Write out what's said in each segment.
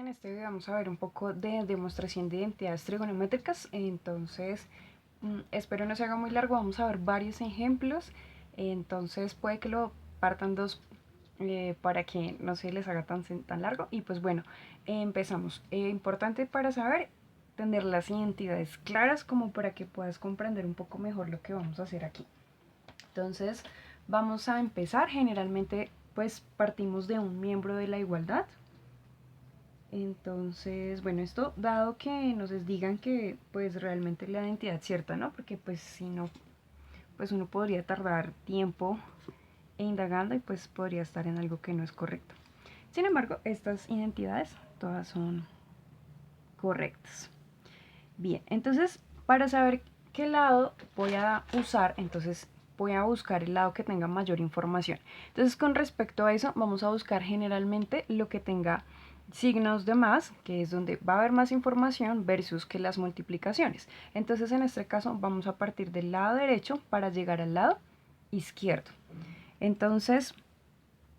En este video vamos a ver un poco de demostración de identidades trigonométricas, entonces espero no se haga muy largo, vamos a ver varios ejemplos, entonces puede que lo partan dos para que no se les haga tan largo. Y pues bueno, empezamos. Importante para saber tener las identidades claras como para que puedas comprender un poco mejor lo que vamos a hacer aquí. Entonces vamos a empezar. Generalmente pues partimos de un miembro de la igualdad. Entonces, bueno, esto dado que nos digan que pues realmente la identidad es cierta, ¿no? Porque pues si no, pues uno podría tardar tiempo indagando y pues podría estar en algo que no es correcto. Sin embargo, estas identidades todas son correctas. Bien, entonces para saber qué lado voy a usar, entonces voy a buscar el lado que tenga mayor información. Entonces con respecto a eso vamos a buscar generalmente lo que tenga signos de más, que es donde va a haber más información versus que las multiplicaciones. Entonces en este caso vamos a partir del lado derecho para llegar al lado izquierdo. Entonces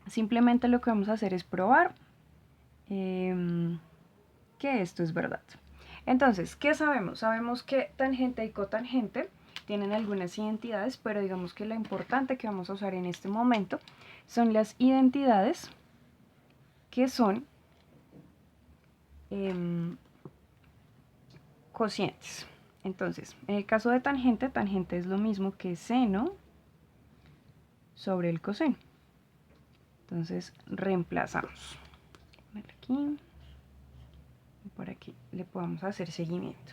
simplemente lo que vamos a hacer es probar que esto es verdad. Entonces, ¿qué sabemos? Sabemos que tangente y cotangente tienen algunas identidades, pero digamos que lo importante que vamos a usar en este momento son las identidades que son cocientes. Entonces, en el caso de tangente, tangente es lo mismo que seno sobre el coseno. Entonces, reemplazamos. Aquí, y por aquí le podemos hacer seguimiento.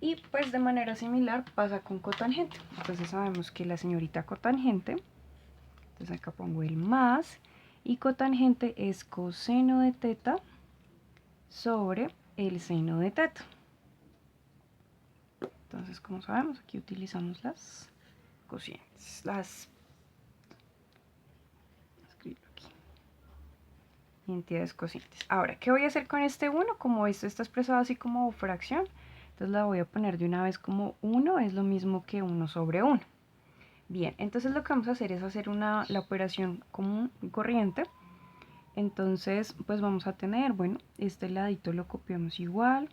Y pues de manera similar pasa con cotangente. Entonces sabemos que la señorita cotangente, entonces acá pongo el más, y cotangente es coseno de teta sobre el seno de teta. Entonces, como sabemos, aquí utilizamos las cocientes, escribirlo aquí, identidades cocientes. Ahora, ¿qué voy a hacer con este 1? Como esto está expresado así como fracción, entonces la voy a poner de una vez como 1, es lo mismo que 1 sobre 1. Bien, entonces lo que vamos a hacer es hacer la operación común y corriente. Entonces, pues vamos a tener, bueno, este ladito lo copiamos igual.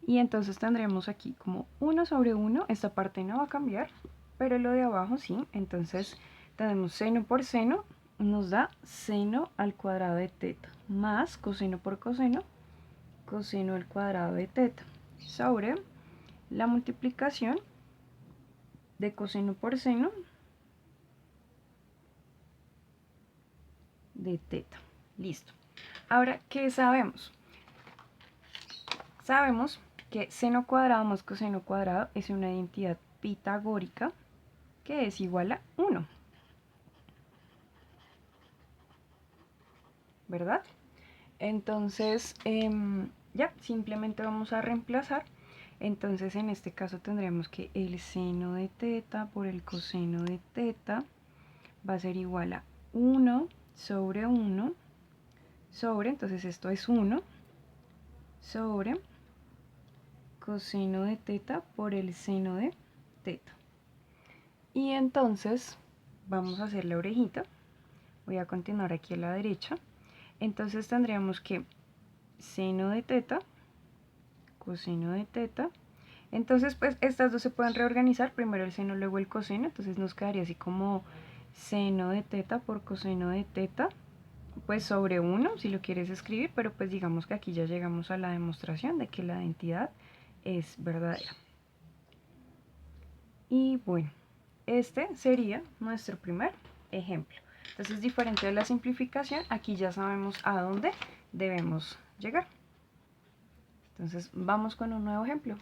Y entonces tendremos aquí como 1 sobre 1, esta parte no va a cambiar, pero lo de abajo sí. Entonces tenemos seno por seno, nos da seno al cuadrado de teta, más coseno por coseno, coseno al cuadrado de teta, sobre la multiplicación de coseno por seno de teta. Listo. Ahora, ¿qué sabemos? Sabemos que seno cuadrado más coseno cuadrado es una identidad pitagórica que es igual a 1. ¿Verdad? Entonces, ya, simplemente vamos a reemplazar. Entonces, en este caso tendremos que el seno de teta por el coseno de teta va a ser igual a 1 sobre 1 sobre, entonces esto es 1 sobre coseno de teta por el seno de teta. Y entonces vamos a hacer la orejita. Voy a continuar aquí a la derecha. Entonces tendríamos que seno de teta, coseno de teta. Entonces pues estas dos se pueden reorganizar, primero el seno, luego el coseno. Entonces nos quedaría así como seno de teta por coseno de teta, pues sobre 1 si lo quieres escribir, pero pues digamos que aquí ya llegamos a la demostración de que la identidad es verdadera. Y bueno, este sería nuestro primer ejemplo. Entonces, diferente de la simplificación, aquí ya sabemos a dónde debemos llegar. Entonces, vamos con un nuevo ejemplo.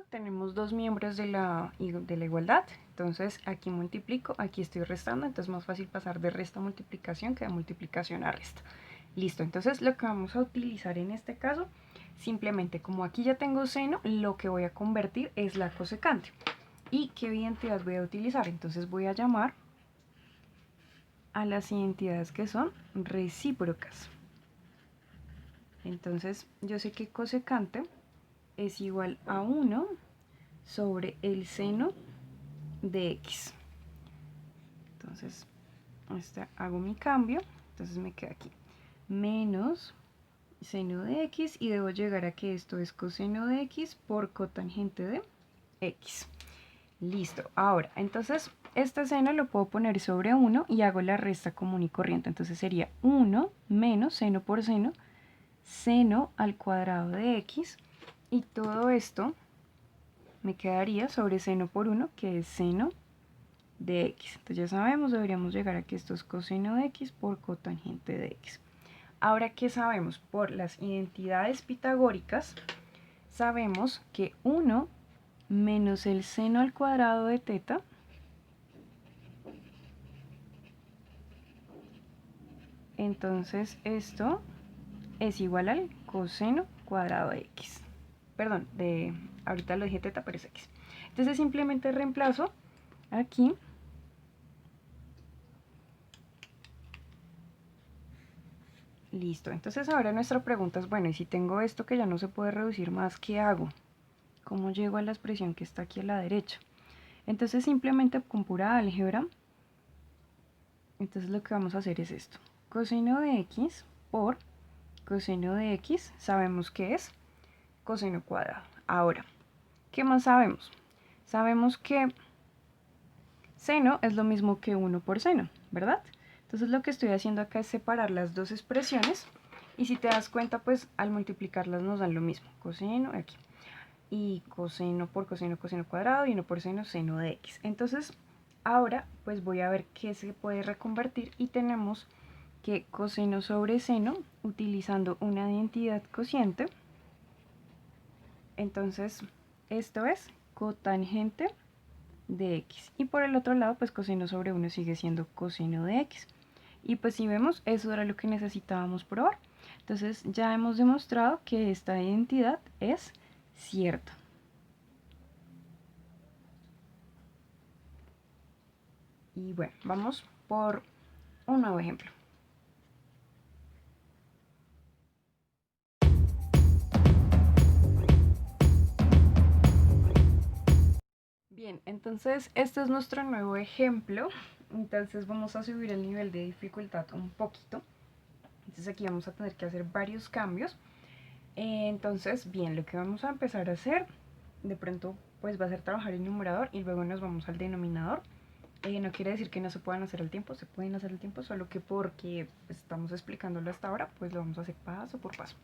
Tenemos dos miembros de la igualdad, entonces aquí multiplico, aquí estoy restando, entonces es más fácil pasar de resta a multiplicación que de multiplicación a resta. Listo, entonces lo que vamos a utilizar en este caso, simplemente como aquí ya tengo seno, lo que voy a convertir es la cosecante. ¿Y qué identidad voy a utilizar? Entonces voy a llamar a las identidades que son recíprocas. Entonces yo sé que cosecante es igual a 1 sobre el seno de x. Entonces hago mi cambio, entonces me queda aquí menos seno de x y debo llegar a que esto es coseno de x por cotangente de x. Listo, ahora entonces este seno lo puedo poner sobre 1 y hago la resta común y corriente, entonces sería 1 menos seno por seno al cuadrado de x, y todo esto me quedaría sobre seno por 1, que es seno de x. Entonces ya sabemos, deberíamos llegar a que esto es coseno de x por cotangente de x. Ahora, ¿qué sabemos? Por las identidades pitagóricas, sabemos que 1 menos el seno al cuadrado de teta entonces esto es igual al coseno cuadrado de x. Perdón, ahorita lo dije teta, pero es x. Entonces simplemente reemplazo aquí listo. Entonces ahora nuestra pregunta es, bueno, y si tengo esto que ya no se puede reducir más, ¿qué hago? ¿Cómo llego a la expresión que está aquí a la derecha? Entonces simplemente con pura álgebra, entonces lo que vamos a hacer es esto. Coseno de x por coseno de x, sabemos que es coseno cuadrado. Ahora, ¿qué más sabemos? Sabemos que seno es lo mismo que 1 por seno, ¿verdad? Entonces lo que estoy haciendo acá es separar las dos expresiones, y si te das cuenta, pues al multiplicarlas nos dan lo mismo, coseno aquí, y coseno por coseno, coseno cuadrado, y 1 por seno, seno de x. Entonces ahora pues voy a ver qué se puede reconvertir, y tenemos que coseno sobre seno, utilizando una identidad cociente, entonces esto es cotangente de x, y por el otro lado pues coseno sobre 1 sigue siendo coseno de x. Y pues si vemos, eso era lo que necesitábamos probar. Entonces ya hemos demostrado que esta identidad es cierta. Y bueno, vamos por un nuevo ejemplo. Bien, entonces este es nuestro nuevo ejemplo. Entonces vamos a subir el nivel de dificultad un poquito. Entonces aquí vamos a tener que hacer varios cambios. Entonces, bien, lo que vamos a empezar a hacer, de pronto pues va a ser trabajar el numerador y luego nos vamos al denominador. No quiere decir que no se puedan hacer al tiempo, se pueden hacer al tiempo, solo que porque estamos explicándolo hasta ahora, pues lo vamos a hacer paso por paso.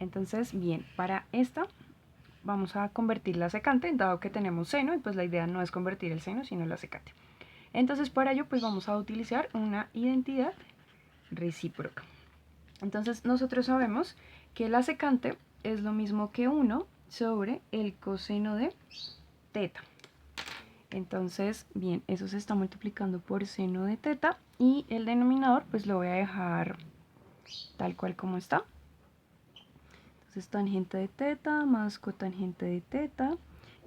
Entonces, bien, para esta vamos a convertir la secante, dado que tenemos seno, y pues la idea no es convertir el seno, sino la secante. Entonces, para ello, pues vamos a utilizar una identidad recíproca. Entonces, nosotros sabemos que la secante es lo mismo que 1 sobre el coseno de teta. Entonces, bien, eso se está multiplicando por seno de teta, y el denominador pues lo voy a dejar tal cual como está. Entonces, tangente de teta más cotangente de teta,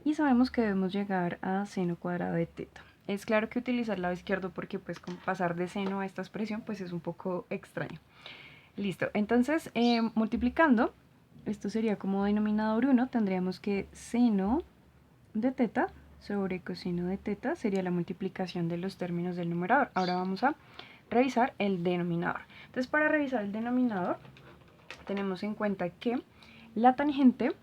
y sabemos que debemos llegar a seno cuadrado de teta. Es claro que utilizar el lado izquierdo porque pues con pasar de seno a esta expresión pues es un poco extraño. Listo, entonces multiplicando, esto sería como denominador 1, tendríamos que seno de teta sobre coseno de teta sería la multiplicación de los términos del numerador. Ahora vamos a revisar el denominador. Entonces, para revisar el denominador, tenemos en cuenta que la tangente,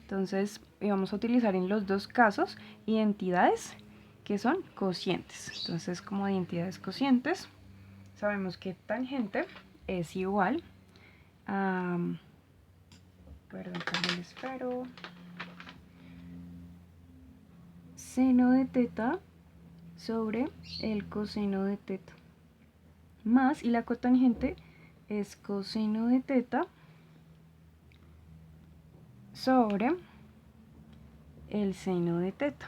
entonces vamos a utilizar en los dos casos identidades que son cocientes. Entonces, como identidades cocientes, sabemos que tangente es igual a... Perdón, también espero... seno de teta sobre el coseno de teta, más, y la cotangente es coseno de teta sobre el seno de teta.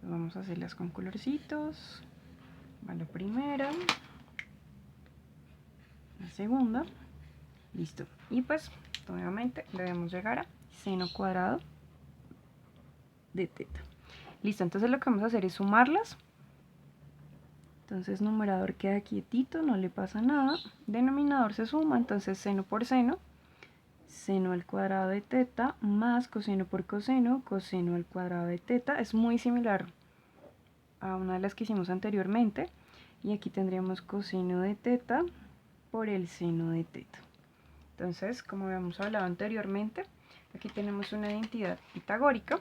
Entonces vamos a hacerlas con colorcitos. Va la primera, la segunda, listo. Y pues nuevamente debemos llegar a seno cuadrado de teta. Listo, entonces lo que vamos a hacer es sumarlas. Entonces numerador queda quietito, no le pasa nada. Denominador se suma, entonces seno por seno seno al cuadrado de teta más coseno por coseno, coseno al cuadrado de teta. Es muy similar a una de las que hicimos anteriormente. Y aquí tendríamos coseno de teta por el seno de teta. Entonces, como habíamos hablado anteriormente, aquí tenemos una identidad pitagórica,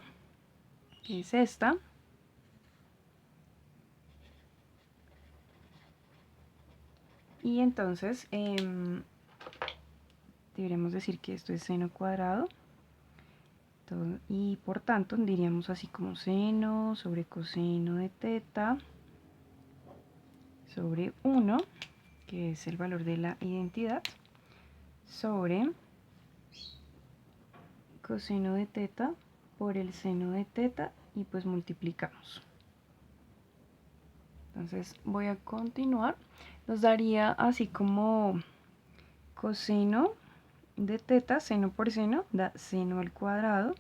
que es esta. Y entonces deberíamos decir que esto es seno cuadrado. Y por tanto diríamos así como seno sobre coseno de teta sobre 1, que es el valor de la identidad, sobre coseno de teta por el seno de teta y pues multiplicamos. Entonces voy a continuar. Nos daría así como coseno de teta, seno por seno, da seno al cuadrado.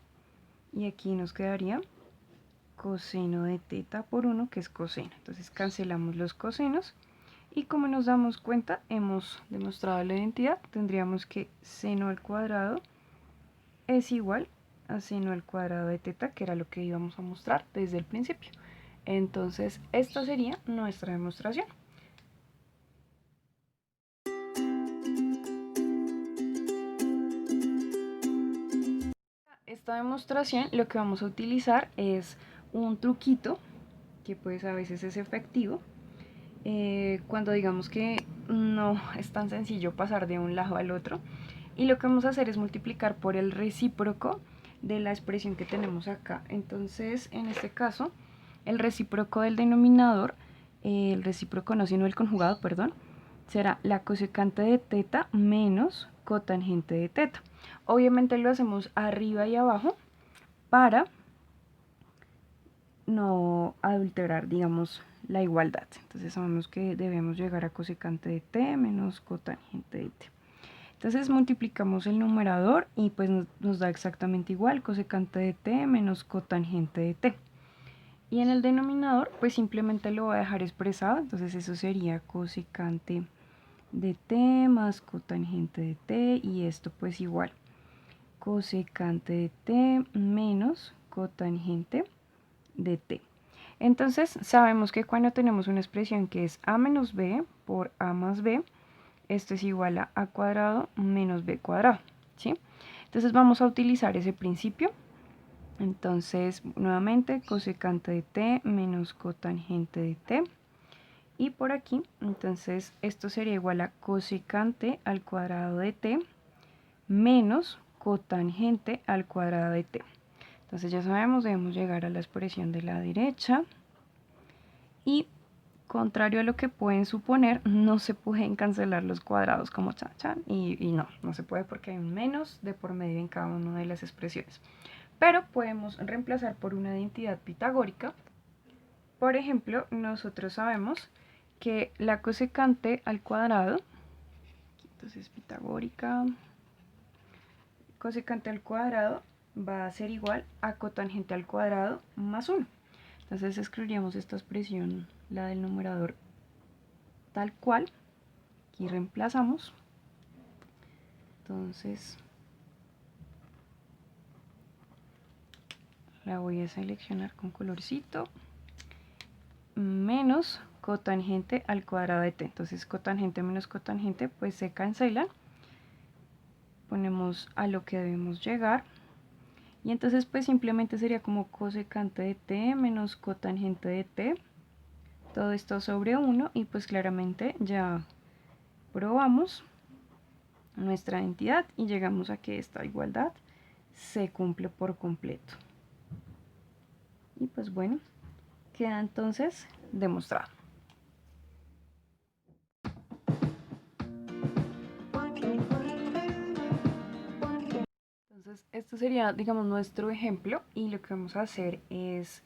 Y aquí nos quedaría coseno de teta por 1, que es coseno. Entonces cancelamos los cosenos. Y como nos damos cuenta, hemos demostrado la identidad. Tendríamos que seno al cuadrado es igual a seno al cuadrado de teta, que era lo que íbamos a mostrar desde el principio. Entonces, esta sería nuestra demostración. Esta demostración lo que vamos a utilizar es un truquito que pues a veces es efectivo cuando digamos que no es tan sencillo pasar de un lado al otro, y lo que vamos a hacer es multiplicar por el recíproco de la expresión que tenemos acá. Entonces en este caso el recíproco del denominador, el recíproco no sino el conjugado, perdón, será la cosecante de teta menos cotangente de teta. Obviamente lo hacemos arriba y abajo para no adulterar, digamos, la igualdad. Entonces sabemos que debemos llegar a cosecante de t menos cotangente de t. Entonces multiplicamos el numerador y pues nos da exactamente igual, cosecante de t menos cotangente de t. Y en el denominador pues simplemente lo voy a dejar expresado, entonces eso sería cosecante de t más cotangente de t, y esto pues igual cosecante de t menos cotangente de t. Entonces sabemos que cuando tenemos una expresión que es a menos b por a más b, esto es igual a cuadrado menos b cuadrado, ¿sí? Entonces vamos a utilizar ese principio. Entonces nuevamente cosecante de t menos cotangente de t, y por aquí entonces esto sería igual a cosecante al cuadrado de t menos cotangente al cuadrado de t. Entonces ya sabemos, debemos llegar a la expresión de la derecha, y contrario a lo que pueden suponer, no se pueden cancelar los cuadrados como chan chan, y no se puede porque hay un menos de por medio en cada una de las expresiones. Pero podemos reemplazar por una identidad pitagórica. Por ejemplo, nosotros sabemos que la cosecante al cuadrado, entonces pitagórica, cosecante al cuadrado va a ser igual a cotangente al cuadrado más 1. Entonces escribiríamos esta expresión, la del numerador, tal cual. Aquí reemplazamos. Entonces la voy a seleccionar con colorcito. Menos cotangente al cuadrado de t. Entonces cotangente menos cotangente pues se cancelan. Ponemos a lo que debemos llegar. Y entonces pues simplemente sería como cosecante de t menos cotangente de t. Todo esto sobre 1, y pues claramente ya probamos nuestra identidad y llegamos a que esta igualdad se cumple por completo. Y pues bueno, queda entonces demostrado. Entonces esto sería, digamos, nuestro ejemplo, y lo que vamos a hacer es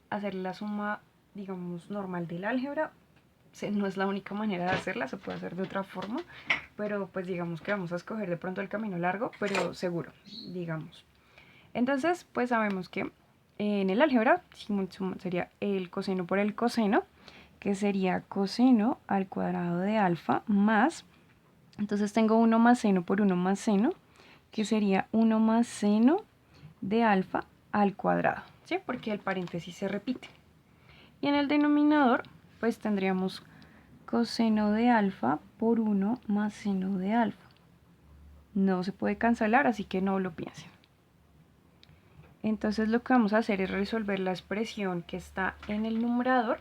hacer la suma, digamos, normal del álgebra. No es la única manera de hacerla, se puede hacer de otra forma, pero pues digamos que vamos a escoger de pronto el camino largo, pero seguro, digamos. Entonces pues sabemos que en el álgebra sería el coseno por el coseno, que sería coseno al cuadrado de alfa más Entonces tengo 1 más seno por 1 más seno, que sería 1 más seno de alfa al cuadrado, ¿sí? Porque el paréntesis se repite. Y en el denominador, pues tendríamos coseno de alfa por 1 más seno de alfa. No se puede cancelar, así que no lo piensen. Entonces lo que vamos a hacer es resolver la expresión que está en el numerador,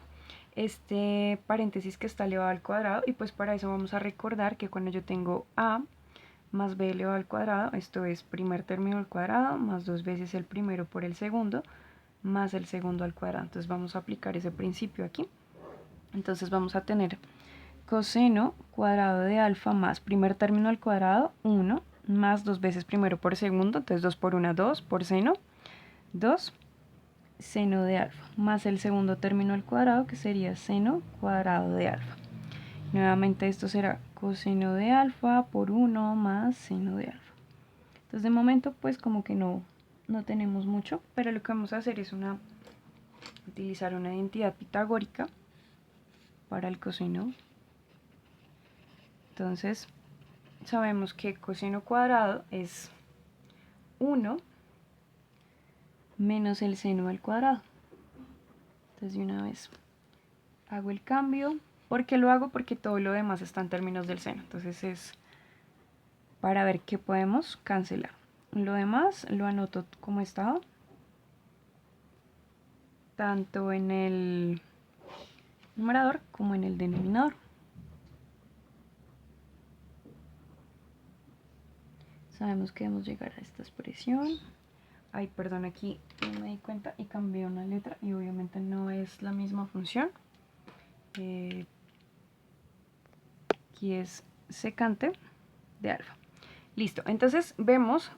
este paréntesis que está elevado al cuadrado, y pues para eso vamos a recordar que cuando yo tengo a más b elevado al cuadrado, esto es primer término al cuadrado más 2 veces el primero por el segundo más el segundo al cuadrado. Entonces vamos a aplicar ese principio aquí. Entonces vamos a tener coseno cuadrado de alfa más primer término al cuadrado 1 más 2 veces primero por segundo, entonces 2 por 1 2 por seno 2 seno de alfa más el segundo término al cuadrado, que sería seno cuadrado de alfa. Nuevamente esto será coseno de alfa por 1 más seno de alfa. Entonces de momento pues como que no tenemos mucho, pero lo que vamos a hacer es utilizar una identidad pitagórica para el coseno. Entonces sabemos que coseno cuadrado es 1 menos el seno al cuadrado. Entonces de una vez hago el cambio. ¿Por qué lo hago? Porque todo lo demás está en términos del seno. Entonces es para ver qué podemos cancelar. Lo demás lo anoto como estaba, tanto en el numerador como en el denominador. Sabemos que debemos llegar a esta expresión. Ay, perdón, aquí no me di cuenta y cambié una letra y obviamente no es la misma función. Aquí es secante de alfa. Listo, entonces vemos,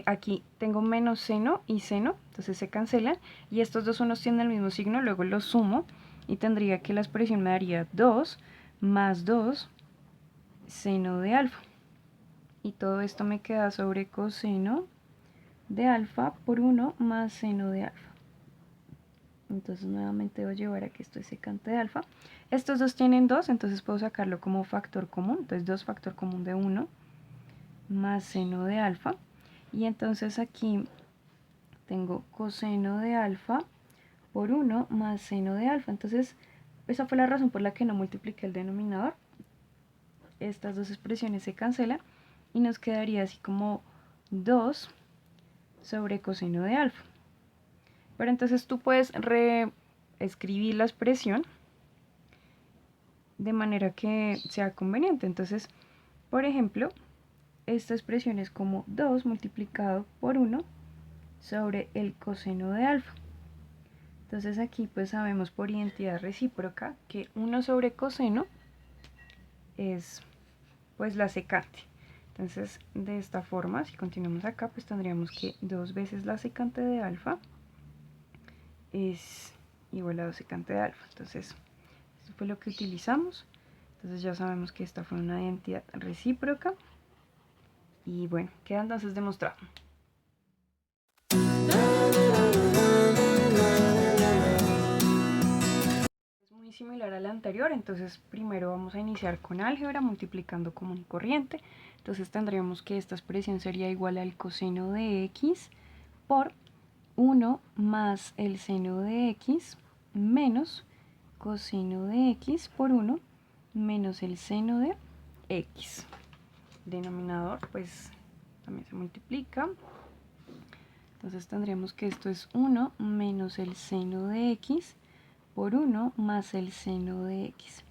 aquí tengo menos seno y seno, entonces se cancelan, y estos dos unos tienen el mismo signo, luego los sumo, y tendría que la expresión me daría 2 más 2 seno de alfa. Y todo esto me queda sobre coseno de alfa por 1 más seno de alfa. Entonces nuevamente voy a llevar a que esto es secante de alfa. Estos dos tienen 2, entonces puedo sacarlo como factor común. Entonces 2 factor común de 1 más seno de alfa. Y entonces aquí tengo coseno de alfa por 1 más seno de alfa. Entonces esa fue la razón por la que no multipliqué el denominador. Estas dos expresiones se cancelan y nos quedaría así como 2 sobre coseno de alfa. Pero entonces tú puedes reescribir la expresión de manera que sea conveniente. Entonces, por ejemplo, esta expresión es como 2 multiplicado por 1 sobre el coseno de alfa. Entonces aquí pues sabemos por identidad recíproca que 1 sobre coseno es pues la secante. Entonces de esta forma, si continuamos acá, pues tendríamos que 2 veces la secante de alfa es igual a 2 secante de alfa. Entonces eso fue lo que utilizamos. Entonces ya sabemos que esta fue una identidad recíproca. Y bueno, queda entonces demostrado. Es muy similar a la anterior, entonces primero vamos a iniciar con álgebra multiplicando común y corriente. Entonces tendríamos que esta expresión sería igual al coseno de x por 1 más el seno de x menos coseno de x por 1 menos el seno de x. Denominador pues también se multiplica. Entonces tendríamos que esto es 1 menos el seno de x por 1 más el seno de x.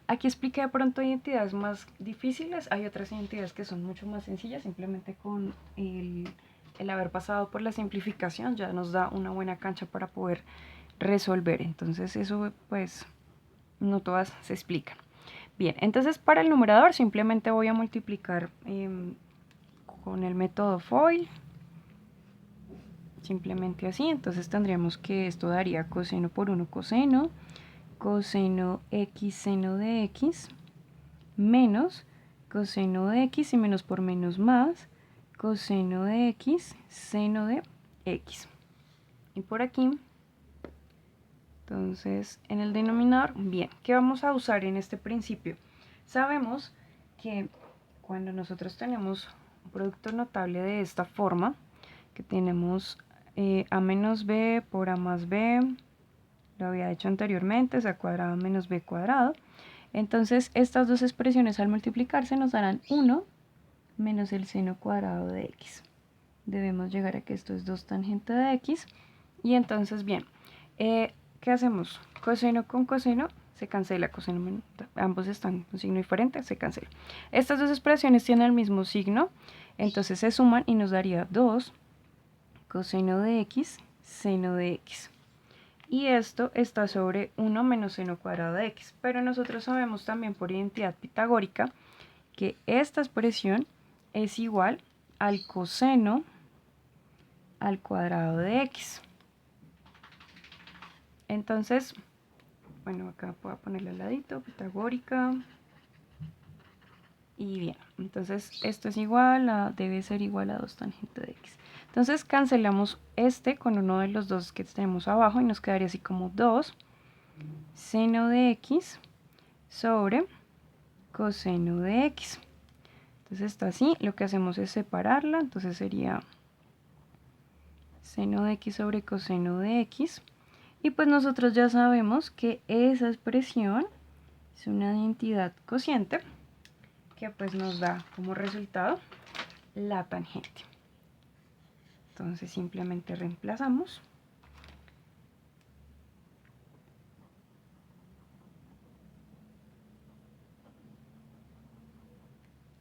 Aquí expliqué de pronto identidades más difíciles, hay otras identidades que son mucho más sencillas, simplemente con el haber pasado por la simplificación ya nos da una buena cancha para poder resolver. Entonces eso pues no todas se explican. Bien, entonces para el numerador simplemente voy a multiplicar con el método FOIL. Simplemente así, entonces tendríamos que esto daría coseno por 1 coseno, coseno x seno de x, menos coseno de x y menos por menos más, coseno de x seno de x. Y por aquí, entonces en el denominador, bien, ¿qué vamos a usar en este principio? Sabemos que cuando nosotros tenemos un producto notable de esta forma, que tenemos a menos b por a más b, lo había hecho anteriormente, es a cuadrado menos b cuadrado. Entonces estas dos expresiones al multiplicarse nos darán 1 menos el seno cuadrado de x. Debemos llegar a que esto es 2 tangente de x. Y entonces, bien, ¿qué hacemos? Coseno con coseno se cancela, coseno, ambos están con signo diferente, se cancela. Estas dos expresiones tienen el mismo signo, entonces se suman y nos daría 2 coseno de x, seno de x. Y esto está sobre 1 menos seno cuadrado de x. Pero nosotros sabemos también por identidad pitagórica que esta expresión es igual al coseno al cuadrado de x. Entonces, bueno, acá puedo ponerle al ladito, pitagórica. Y bien, entonces esto es igual a, debe ser igual a 2 tangente de x. Entonces cancelamos este con uno de los dos que tenemos abajo y nos quedaría así como 2 seno de x sobre coseno de x. Entonces está así, lo que hacemos es separarla, entonces sería seno de x sobre coseno de x. Y pues nosotros ya sabemos que esa expresión es una identidad cociente que pues nos da como resultado la tangente. Entonces simplemente reemplazamos.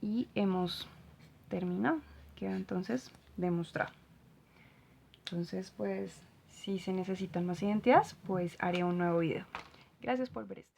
Y hemos terminado. Queda entonces demostrado. Entonces pues si se necesitan más identidades pues haré un nuevo video. Gracias por ver esto.